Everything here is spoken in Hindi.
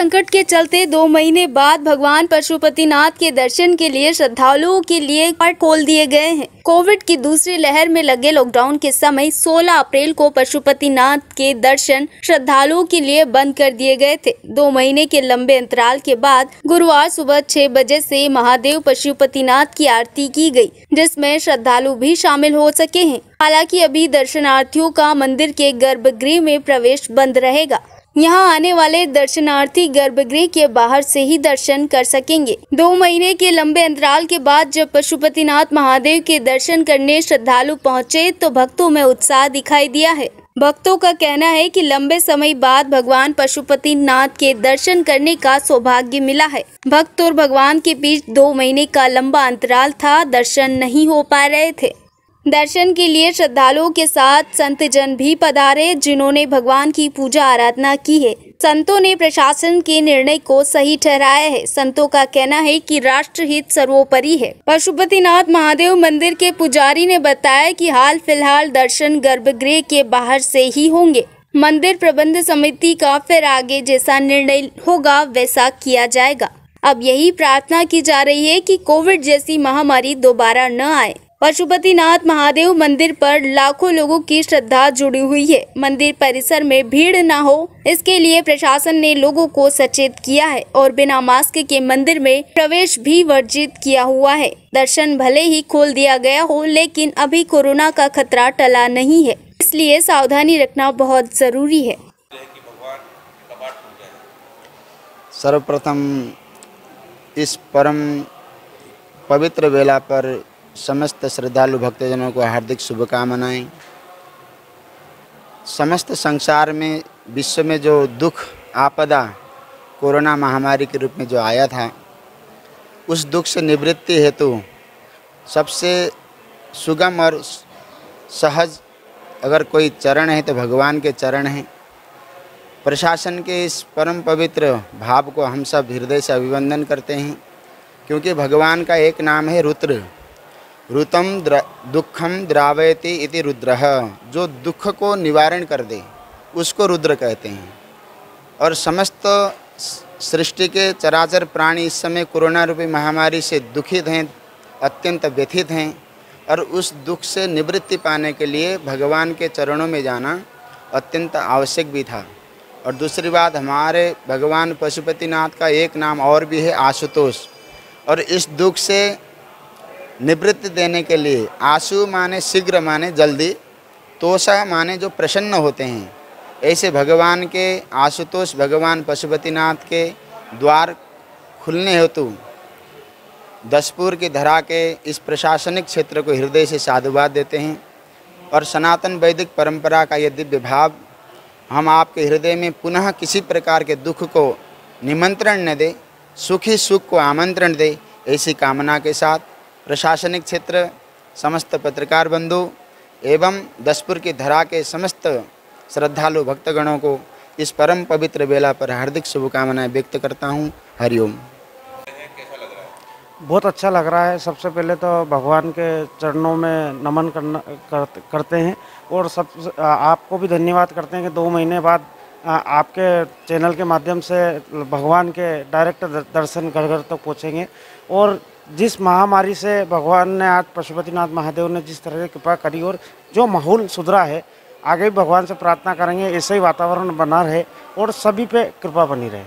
संकट के चलते 2 महीने बाद भगवान पशुपतिनाथ के दर्शन के लिए श्रद्धालुओं के लिए पट खोल दिए गए हैं। कोविड की दूसरी लहर में लगे लॉकडाउन के समय 16 अप्रैल को पशुपतिनाथ के दर्शन श्रद्धालुओं के लिए बंद कर दिए गए थे। 2 महीने के लंबे अंतराल के बाद गुरुवार सुबह 6 बजे से महादेव पशुपतिनाथ की आरती की गई, जिसमें श्रद्धालु भी शामिल हो सके हैं। हालांकि अभी दर्शनार्थियों का मंदिर के गर्भगृह में प्रवेश बंद रहेगा। यहाँ आने वाले दर्शनार्थी गर्भगृह के बाहर से ही दर्शन कर सकेंगे। 2 महीने के लंबे अंतराल के बाद जब पशुपतिनाथ महादेव के दर्शन करने श्रद्धालु पहुँचे तो भक्तों में उत्साह दिखाई दिया है। भक्तों का कहना है कि लंबे समय बाद भगवान पशुपतिनाथ के दर्शन करने का सौभाग्य मिला है। भक्त और भगवान के बीच 2 महीने का लंबा अंतराल था, दर्शन नहीं हो पा रहे थे। दर्शन के लिए श्रद्धालुओं के साथ संत जन भी पधारे, जिन्होंने भगवान की पूजा आराधना की है। संतों ने प्रशासन के निर्णय को सही ठहराया है। संतों का कहना है कि राष्ट्रहित सर्वोपरि है। पशुपतिनाथ महादेव मंदिर के पुजारी ने बताया कि हाल फिलहाल दर्शन गर्भगृह के बाहर से ही होंगे। मंदिर प्रबंध समिति का फिर आगे जैसा निर्णय होगा वैसा किया जाएगा। अब यही प्रार्थना की जा रही है कि कोविड जैसी महामारी दोबारा न आए। पशुपतिनाथ महादेव मंदिर पर लाखों लोगों की श्रद्धा जुड़ी हुई है। मंदिर परिसर में भीड़ न हो, इसके लिए प्रशासन ने लोगों को सचेत किया है और बिना मास्क के मंदिर में प्रवेश भी वर्जित किया हुआ है। दर्शन भले ही खोल दिया गया हो, लेकिन अभी कोरोना का खतरा टला नहीं है, इसलिए सावधानी रखना बहुत जरूरी है। सर्वप्रथम इस परम पवित्र वेला पर समस्त श्रद्धालु भक्तजनों को हार्दिक शुभकामनाएं। समस्त संसार में, विश्व में जो दुख आपदा कोरोना महामारी के रूप में जो आया था, उस दुख से निवृत्ति हेतु सबसे सुगम और सहज अगर कोई चरण है तो भगवान के चरण हैं। प्रशासन के इस परम पवित्र भाव को हम सब हृदय से अभिवंदन करते हैं, क्योंकि भगवान का एक नाम है रुद्र। रुतम दुखम द्रावयति इति रुद्रः, जो दुख को निवारण कर दे उसको रुद्र कहते हैं। और समस्त सृष्टि के चराचर प्राणी इस समय कोरोना रूपी महामारी से दुखित हैं, अत्यंत व्यथित हैं, और उस दुख से निवृत्ति पाने के लिए भगवान के चरणों में जाना अत्यंत आवश्यक भी था। और दूसरी बात, हमारे भगवान पशुपतिनाथ का एक नाम और भी है, आशुतोष। और इस दुख से निवृत्ति देने के लिए, आशु माने शीघ्र माने जल्दी, तोषा माने जो प्रसन्न होते हैं, ऐसे भगवान के आशुतोष भगवान पशुपतिनाथ के द्वार खुलने हेतु दसपुर की धरा के इस प्रशासनिक क्षेत्र को हृदय से साधुवाद देते हैं। और सनातन वैदिक परंपरा का ये दिव्य भाव हम आपके हृदय में पुनः किसी प्रकार के दुख को निमंत्रण न दे, सुखी सुख को आमंत्रण दे, ऐसी कामना के साथ प्रशासनिक क्षेत्र, समस्त पत्रकार बंधु एवं दसपुर की धरा के समस्त श्रद्धालु भक्तगणों को इस परम पवित्र बेला पर हार्दिक शुभकामनाएं व्यक्त करता हूं। हरिओम। बहुत अच्छा लग रहा है। सबसे पहले तो भगवान के चरणों में नमन करते हैं और सब आपको भी धन्यवाद करते हैं कि 2 महीने बाद आपके चैनल के माध्यम से भगवान के डायरेक्ट दर्शन घर घर तक पहुँचेंगे। और जिस महामारी से भगवान ने आज पशुपतिनाथ महादेव ने जिस तरह की कृपा करी और जो माहौल सुधरा है, आगे भी भगवान से प्रार्थना करेंगे ऐसे ही वातावरण बना रहे और सभी पे कृपा बनी रहे।